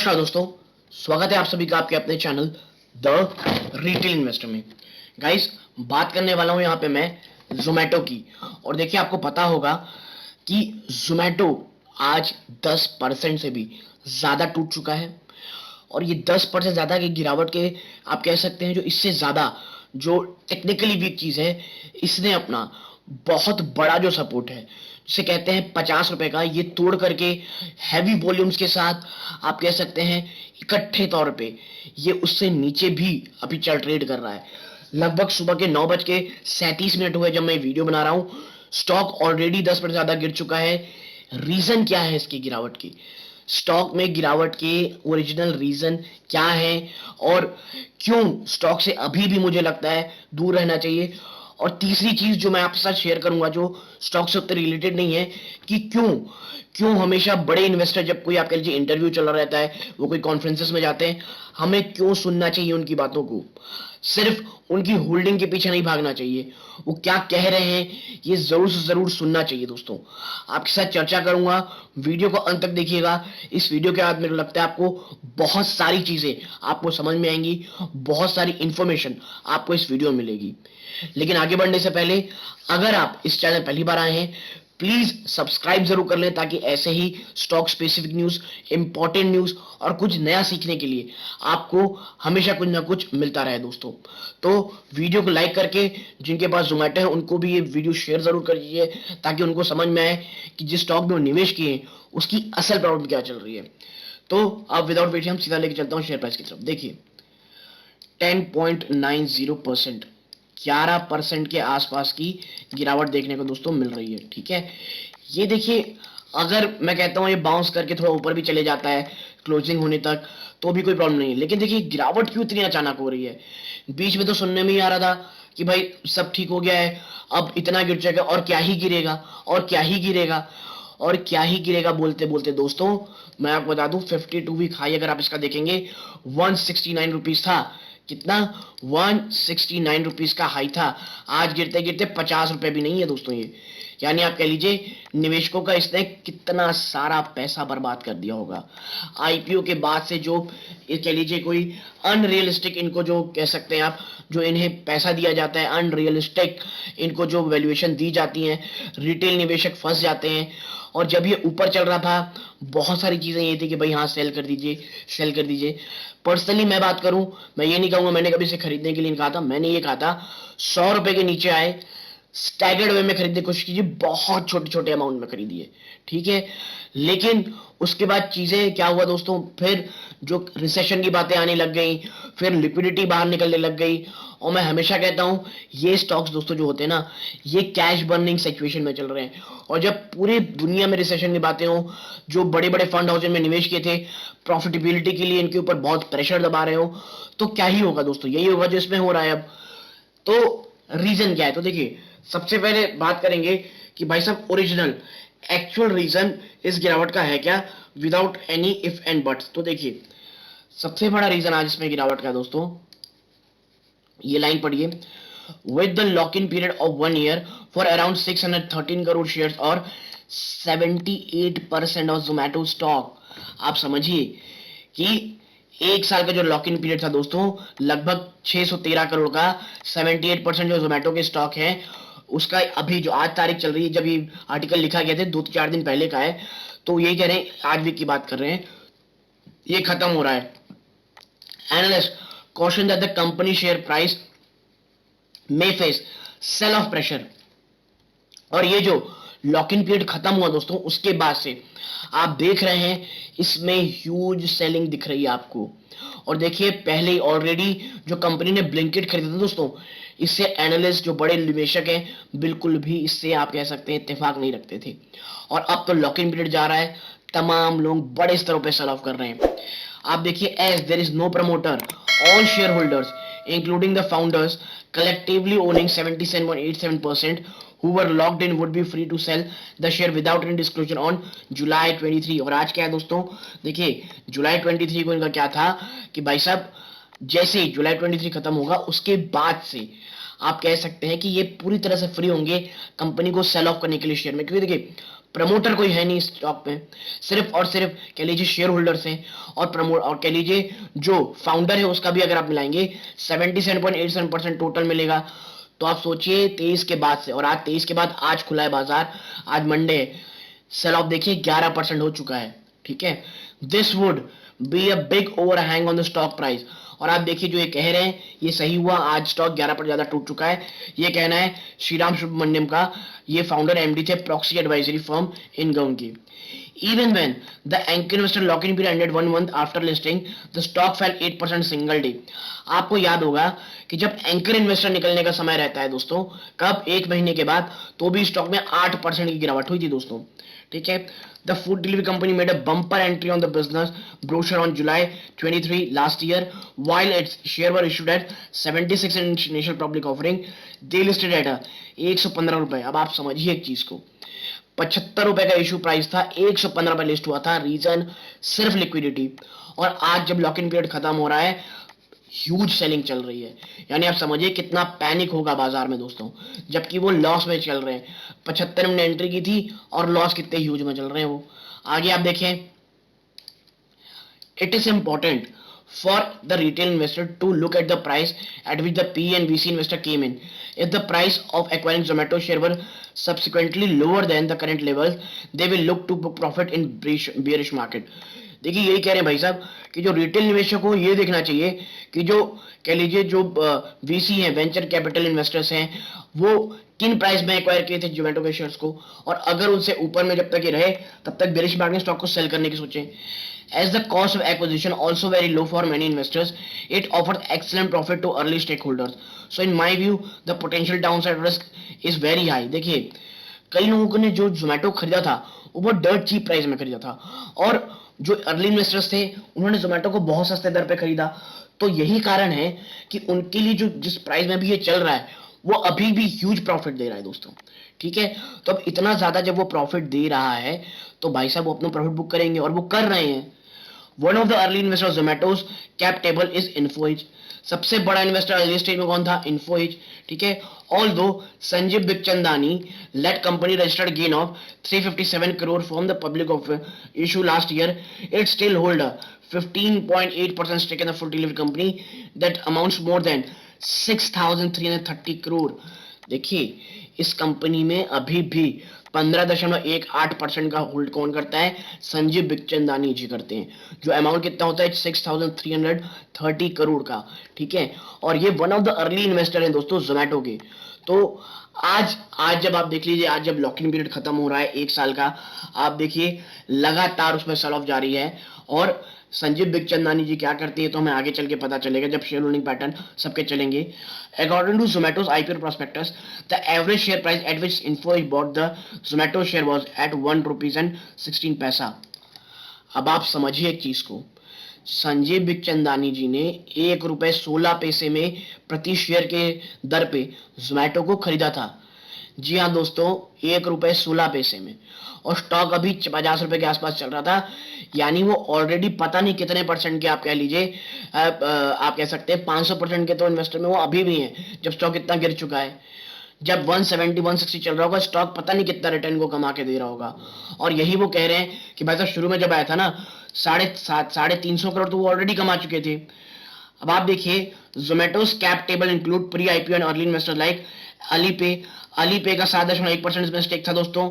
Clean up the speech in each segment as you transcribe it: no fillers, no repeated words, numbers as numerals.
नमस्कार दोस्तों, स्वागत है आप सभी का आपके अपने चैनल द रिटेल इन्वेस्टर में। गाइस, बात करने वाला हूं यहां पे मैं जोमेटो की। और देखिए, आपको पता होगा कि जोमेटो आज 10% से भी ज्यादा टूट चुका है। और ये 10% ज्यादा की गिरावट के आप कह सकते हैं, जो इससे ज्यादा जो टेक्निकली वीक चीज है, इसने अपना बहुत बड़ा जो सपोर्ट है जिसे कहते हैं 50 रुपए का, ये तोड़ करके हैवी वॉल्यूम्स के साथ आप कह सकते हैं इकट्ठे तौर पे ये उससे नीचे भी अभी चल ट्रेड कर रहा है। लगभग सुबह के 9:37 हुए जब मैं वीडियो बना रहा हूं, स्टॉक ऑलरेडी 10% ज्यादा गिर चुका है। रीजन क्या है इसकी गिरावट की? स्टॉक में गिरावट के ओरिजिनल रीजन क्या है और क्यों स्टॉक से अभी भी मुझे लगता है दूर रहना चाहिए। और तीसरी चीज जो मैं आपके साथ शेयर करूंगा, जो स्टॉक से उतने रिलेटेड नहीं है, कि क्यों क्यों हमेशा बड़े इन्वेस्टर, जब कोई आप कह लीजिए इंटरव्यू चल रहा रहता है, वो कोई कॉन्फ्रेंसेस में जाते हैं, हमें क्यों सुनना चाहिए उनकी बातों को, सिर्फ उनकी होल्डिंग के पीछे नहीं भागना चाहिए। वो क्या कह रहे हैं ये जरूर से जरूर सुनना चाहिए। दोस्तों, आपके साथ चर्चा करूंगा, वीडियो को अंत तक देखिएगा। इस वीडियो के बाद मेरे को लगता है आपको बहुत सारी चीजें आपको समझ में आएंगी, बहुत सारी इंफॉर्मेशन आपको इस वीडियो में मिलेगी। लेकिन आगे बढ़ने से पहले, अगर आप इस चैनल पहली बार आए हैं, प्लीज सब्सक्राइब जरूर कर लें, ताकि ऐसे ही stock specific news, important news और कुछ नया सीखने के लिए आपको हमेशा कुछ ना कुछ मिलता रहे। दोस्तों, तो वीडियो को लाइक करके जिनके पास जोमेटो है उनको भी ये वीडियो शेयर जरूर कर दीजिए, ताकि उनको समझ में आए कि जिस स्टॉक में वो निवेश किए उसकी असल प्रॉब्लम क्या चल रही है। तो अब विदाउट वेटिंग हम सीधा लेके चलता हूँ शेयर प्राइस की तरफ। देखिए, 10.90%, 11% के आसपास की गिरावट देखने को दोस्तों मिल रही है। ठीक है, ये देखिए, अगर मैं कहता हूं ये बाउंस करके थोड़ा ऊपर भी चले जाता है क्लोजिंग होने तक, तो भी कोई प्रॉब्लम नहीं है। लेकिन देखिए, गिरावट क्यों इतनी अचानक हो रही है? बीच में तो सुनने में ही आ रहा था कि भाई सब ठीक हो गया है, अब इतना गिर जाएगा और क्या ही गिरेगा, और क्या ही गिरेगा, और क्या ही गिरेगा बोलते बोलते दोस्तों, मैं आपको बता दूं 52 वीक हाई अगर आप इसका देखेंगे 169 रुपीज था। कितना? 169 रुपीज का हाई था। आज गिरते गिरते 50 रुपए भी नहीं है दोस्तों ये। यानी आप कह लीजिए निवेशकों का इसने कितना सारा पैसा बर्बाद कर दिया होगा। आईपीओ के बाद से जो ये कह लीजिए कोई अनरियलिस्टिक, इनको जो कह सकते हैं आप, जो इन्हें पैसा दिया जाता है अनरियलिस्टिक, इनको जो वैल्यूएशन दी जाती है, रिटेल निवेशक फंस जाते हैं। और जब ये ऊपर चल रहा था, बहुत सारी चीजें ये थी कि भाई हाँ सेल कर दीजिए, सेल कर दीजिए। पर्सनली मैं बात करूं, मैं ये नहीं कहूंगा मैंने कभी इसे खरीदने के लिए नहीं कहा था। मैंने ये कहा था 100 रुपए के नीचे आए, स्टैगर्ड वे में खरीदने की कोशिश कीजिए, बहुत छोटे छोटे अमाउंट में खरीदिए। ठीक है, लेकिन उसके बाद चीजें क्या हुआ दोस्तों, फिर जो रिसेशन की बातें आने लग गई, फिर लिक्विडिटी बाहर निकलने लग गई। और मैं हमेशा कहता हूं ये स्टॉक्स दोस्तों जो होते हैं ना, ये कैश बर्निंग सिचुएशन में चल रहे हैं। और जब पूरी दुनिया में रिसेशन की बातें हो, जो बड़े बड़े फंड हाउस में निवेश किए थे, प्रॉफिटेबिलिटी के लिए इनके ऊपर बहुत प्रेशर दबा रहे हो, तो क्या ही होगा दोस्तों? यही होगा जो इसमें हो रहा है अब। तो रीजन क्या है? तो देखिए, सबसे पहले बात करेंगे कि भाई साहब ओरिजिनल एक्चुअल रीजन इस गिरावट का है क्या, without any if and buts. तो देखिए, सबसे बड़ा रीजन आज इसमें गिरावट का दोस्तों, ये लाइन पढ़िए, with the lock in period of 1 year for around 613 crore shares और 78% ऑफ जोमेटो स्टॉक। आप समझिए कि 1 साल का जो लॉक इन पीरियड था दोस्तों, लगभग 613 करोड़ का 78% जो जोमेटो के स्टॉक है उसका, अभी जो आज तारीख चल रही है, जब ये आर्टिकल लिखा गया था 2-4 दिन पहले का है, तो यही कह रहे हैं, आज वीक की बात कर रहे हैं, ये खत्म हो रहा है। Analyst caution that the company share price may face sell off pressure। और ये जो लॉक इन पीरियड खत्म हुआ दोस्तों, उसके बाद से आप देख रहे हैं इसमें ह्यूज सेलिंग दिख रही है आपको। और देखिए, पहले ही ऑलरेडी जो कंपनी ने ब्लिंकिट खरीदा था दोस्तों, इससे एनालिस्ट जो बड़े निवेशक हैं बिल्कुल भी इससे आप कह सकते हैं इत्तेफाक नहीं रखते थे। और अब तो लॉक इन पीरियड जा रहा है, तमाम लोग बड़े स्तरों पर सेल ऑफ कर रहे हैं। आप देखिए, as there is no promoter, all shareholders including the founders collectively owning 77.87% who were locked in would be free to sell the share without any disclosure on July 23। और आज क्या है दोस्तों? देखिए, जुलाई 23 को इनका क्या था कि भाई साहब जैसे ही जुलाई 23 खत्म होगा, उसके बाद से आप कह सकते हैं कि ये पूरी तरह से फ्री होंगे कंपनी को सेल ऑफ करने के लिए शेयर में। क्योंकि देखिए, प्रमोटर कोई है नहीं स्टॉक में, सिर्फ और सिर्फ कह लीजिए शेयर होल्डर्स हैं, और प्रमोट और कह लीजिए जो फाउंडर है उसका भी अगर आप मिलाएंगे 77.87% टोटल मिलेगा। तो आप सोचिए 23 के बाद से, और आज 23 के बाद आज खुला है बाजार, आज मंडे, सेल ऑफ देखिए 11% हो चुका है। ठीक है, this would be a big overhang on the stock price. और आप देखिए जो ये कह रहे हैं ये सही हुआ, आज स्टॉक 11% ज्यादा टूट चुका है। ये कहना है श्रीराम सुब्रमण्यम का, ये फाउंडर एमडी थे प्रॉक्सी एडवाइजरी फर्म इन गम की। Even when the anchor investor lock-in period ended 1 month after listing, the stock fell 8% single day. आपको याद होगा कि जब एंकर इन्वेस्टर निकलने का समय रहता है दोस्तों, कब, एक महीने के बाद, तो भी स्टॉक में 8% की गिरावट हुई थी दोस्तों। ठीक है, the food delivery company made a bumper entry on the business brochure on July 23 last year, while its share were issued at 76 in initial public offering. They listed at 115 रुपए। अब आप समझिए एक चीज को, 75 रुपए का इशू प्राइस था, 115 रुपए लिस्ट हुआ था। रीजन सिर्फ लिक्विडिटी। और आज जब लॉक इन पीरियड खत्म हो रहा है, ह्यूज सेलिंग चल रही है। यानी आप समझिए कितना पैनिक होगा बाजार में दोस्तों, जबकि वो लॉस में चल रहे हैं। 75 में एंट्री की थी और लॉस कितने ह्यूज में चल रहे हैं वो। आगे आप देखें, it is important for the retail investor to look at the price at which the PE and VC investor came in. If the price of acquiring Zomato share were subsequently lower than the current levels, they will look to book profit in bearish market. देखिए यही कह रहे हैं भाई साहब कि जो retail निवेशक को ये देखना चाहिए कि जो कह लीजिए जो वीसी हैं, वेंचर कैपिटल इन्वेस्टर्स हैं, वो किन प्राइस में एक्वायर किए थे जोमेटो के शेयर्स को, और अगर उनसे ऊपर में जब तक ये रहे तब तक बेरिश मार्केट स्टॉक को सेल करने की सोचें। As the cost of acquisition also very low for many investors, it offers excellent profit to early stakeholders. So in my view, the potential downside risk is very high. देखिए कई लोगों ने जो जोमेटो खरीदा था वो बहुत डर्ट चीप प्राइस में खरीदा था, और जो अर्ली इन्वेस्टर्स थे उन्होंने जोमेटो को बहुत सस्ते दर पे खरीदा। तो यही कारण है कि उनके लिए जो जिस प्राइस में भी ये चल रहा है वो अभी भी ह्यूज प्रॉफिट दे रहा है दोस्तों। ठीक है, तो अब इतना ज्यादा जब वो प्रॉफिट दे रहा है तो भाई साहब वो अपना प्रॉफिट बुक करेंगे, और वो कर रहे हैं। One of the early investors Zomato's cap table is Info Edge. सबसे बड़ा इन्वेस्टर अर्ली स्टेज में कौन था? इन्फोएज। ठीक है, although Sanjeev Bikhchandani let company registered gain of 357 crore from the public of issue last year, it still hold 15.8% stake in the food delivery company that amounts more than 6,330 crore। देखिए इस company में अभी भी 15.18% का होल्ड कौन करता है? संजीव बिखचंदानी जी करते हैं, जो अमाउंट कितना होता है? 6,330 करोड़ का। ठीक है, और ये one of the early investor हैं दोस्तों जोमेटो के। तो आज जब आप देख लीजिए, आज जब लॉक इन पीरियड खत्म हो रहा है 1 साल का, आप देखिए लगातार उसमें सेल ऑफ जारी है। और संजीव बिखचंदानी जी क्या करती है तो हमें आगे चल के पता चलेगा जब शेयर होल्डिंग पैटर्न सबके चलेंगे। According to Zomato's IPO prospectus, the average share price at which Info Edge bought the Zomato share was at 1 rupees 16 paisa. अब आप समझिए एक चीज को, संजीव बिखचंदानी जी ने 1 रुपए 16 पैसे में प्रति शेयर के दर पे जोमेटो को खरीदा था। जी हाँ दोस्तों, 1 रुपए 16 पैसे में, और स्टॉक अभी 50 रुपए के आसपास चल रहा था। यानी वो ऑलरेडी पता नहीं कितने परसेंट के, आप कह लीजिए आप कह सकते हैं 500% के तो इन्वेस्टर में वो अभी भी हैं, जब स्टॉक इतना गिर चुका है। जब 170 160 चल रहा होगा स्टॉक, पता नहीं कितना रिटर्न को कमा के दे रहा होगा। और यही वो कह रहे हैं कि भाई साहब शुरू में जब आया था ना 350 करोड़, तो वो ऑलरेडी कमा चुके थे। अब आप देखिए Zomato's cap table include pre IPO and early investor like Alipay का 7.1% इसमें स्टेक था दोस्तों।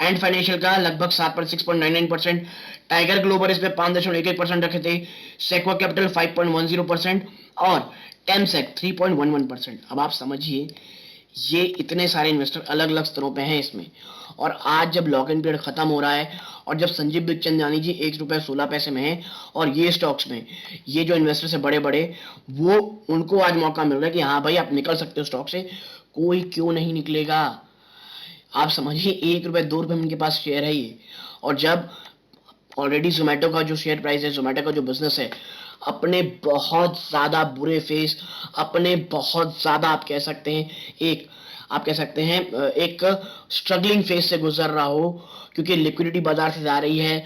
एंड फाइनेंशियल का लगभग 6.99%। टाइगर ग्लोबल इसमें 5.11% रखे थे। सेक्वा कैपिटल 5.10% और टेमसेक 3.11%। अब आप समझिए ये इतने सारे इन्वेस्टर अलग अलग स्तरों पे हैं इसमें। और आज जब लॉक इन पीरियड खत्म हो रहा है और जब संजीव बिखचंदानी जी 1 रुपए 16 पैसे में हैं, और ये स्टॉक्स में ये जो इन्वेस्टर है बड़े बड़े, वो उनको आज मौका मिल रहा है कि हाँ भाई आप निकल सकते हो स्टॉक से। कोई क्यों नहीं निकलेगा? आप समझिए 1 रुपए 2 रुपए में उनके पास शेयर है ये। और जब ऑलरेडी जोमेटो का जो शेयर प्राइस है, जोमेटो का जो बिजनेस है, अपने बहुत ज्यादा बुरे फेस, अपने बहुत ज्यादा आप कह सकते हैं एक स्ट्रगलिंग फेज से गुजर रहा हो, क्योंकि लिक्विडिटी बाजार से जा रही है,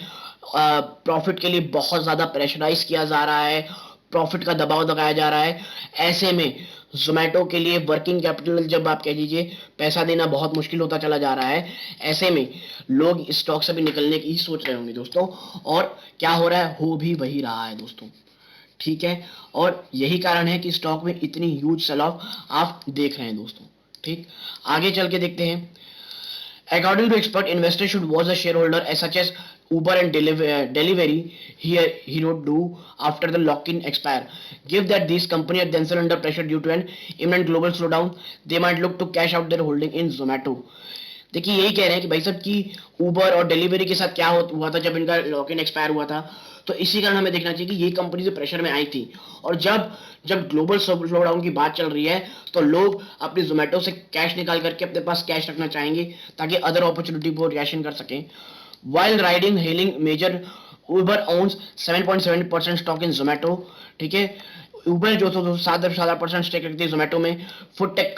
प्रॉफिट के लिए बहुत ज्यादा प्रेशराइज किया जा रहा है, प्रॉफिट का दबाव लगाया जा रहा है। ऐसे में जोमेटो के लिए वर्किंग कैपिटल, जब आप कह लीजिए पैसा देना बहुत मुश्किल होता चला जा रहा है, ऐसे में लोग स्टॉक से भी निकलने की ही सोच रहे होंगे दोस्तों। और क्या हो रहा है, हो भी वही रहा है दोस्तों, ठीक है। और यही कारण है कि स्टॉक में इतनी ह्यूज सेल ऑफ आप देख रहे हैं दोस्तों, ठीक। आगे चल के देखते हैं। According to expert, investors should watch the shareholder as such as Uber and Delivery here hero do after the lock-in expire. Give that these companies are themselves under pressure due to an imminent global slowdown, they might look to cash out their holding in Zomato. देखिए यही कह रहे हैं कि भाई साहब कि उबर और डिलीवरी के साथ क्या हुआ था जब इनका लॉक इन एक्सपायर हुआ था, तो इसी कारण हमें देखना चाहिए कि ये कंपनी जो प्रेशर में आई थी, और जब जब ग्लोबल स्लोडाउन की बात चल रही है तो लोग अपनी जोमेटो से कैश निकाल करके अपने पास कैश रखना चाहेंगे ताकि अदर अपॉर्चुनिटी को रिएक्शन कर सकें। While riding hailing major Uber owns 7.7% stock in Zomato, ठीक है। उबर जो तो 7.7% स्टेक रखती है जोमेटो में। Food tech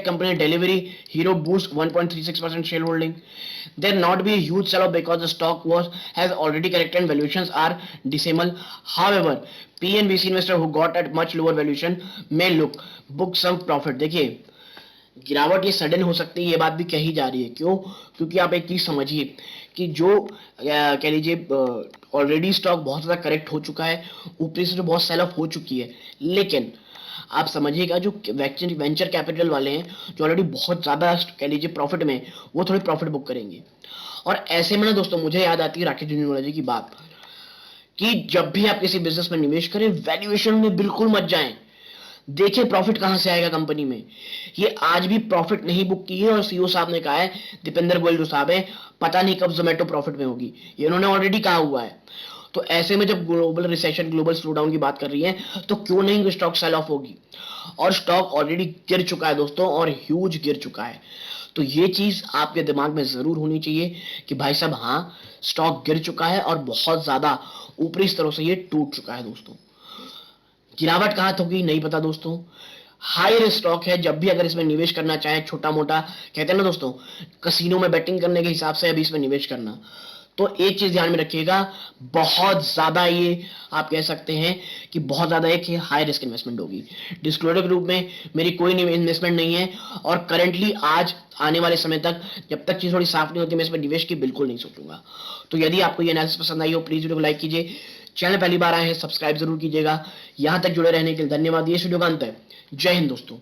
company delivery hero boost 1.36% share holding. There not be a huge sell-off because the stock has already corrected and valuations are dismal. However, PNBC investor who got at much lower valuation may book some profit. देखिए गिरावट ये sudden हो सकती है, ये बात भी कही जा रही है। क्यों? क्योंकि आप एक चीज समझिए कि जो कह लीजिए ऑलरेडी स्टॉक बहुत ज्यादा करेक्ट हो चुका है, ऊपर से जो बहुत सेल ऑफ हो चुकी है, लेकिन आप समझिएगा जो वेंचर कैपिटल वाले हैं जो ऑलरेडी बहुत ज्यादा कह लीजिए प्रॉफिट में, वो थोड़ी प्रॉफिट बुक करेंगे। और ऐसे में ना दोस्तों मुझे याद आती है राकेश झुंझुनवाला जी की बात कि जब भी आप किसी बिजनेस में निवेश करें वैल्यूएशन में बिल्कुल मत जाएं, देखिए प्रॉफिट कहां से आएगा कंपनी में। ये आज भी प्रॉफिट नहीं बुक की है और सीईओ साहब ने कहा है, दीपेंद्र गोयल जो साहब है, पता नहीं कब जोमेटो प्रॉफिट में होगी, ये उन्होंने ऑलरेडी कहा हुआ है। तो ऐसे में जब ग्लोबल रिसेशन ग्लोबल स्लोडाउन की बात कर रही है तो क्यों नहीं स्टॉक सेल ऑफ होगी। और स्टॉक ऑलरेडी गिर चुका है दोस्तों, और ह्यूज गिर चुका है। तो ये चीज आपके दिमाग में जरूर होनी चाहिए कि भाई साहब हाँ स्टॉक गिर चुका है और बहुत ज्यादा ऊपरी स्तरों से ये टूट चुका है दोस्तों। गिरावट कहां होगी नहीं पता दोस्तों, हायर स्टॉक है, जब भी अगर इसमें निवेश करना चाहे छोटा मोटा, कहते हैं ना दोस्तों कसिनो में बैटिंग करने के हिसाब से अभी इसमें निवेश करना, तो एक चीज ध्यान में रखिएगा, बहुत ज्यादा ये आप कह सकते हैं कि बहुत ज्यादा एक हाई रिस्क इन्वेस्टमेंट होगी। डिस्क्लोजर के रूप में मेरी कोई इन्वेस्टमेंट नहीं है, और करंटली आज आने वाले समय तक जब तक चीज थोड़ी साफ नहीं होती मैं इसमें निवेश की बिल्कुल नहीं सोचूंगा। तो यदि आपको ये एनालिसिस पसंद आई हो प्लीज वीडियो को लाइक कीजिए, चैनल पहली बार आए हैं सब्सक्राइब जरूर कीजिएगा। यहां तक जुड़े रहने के लिए धन्यवाद। ये वीडियो का अंत है। जय हिंद दोस्तों।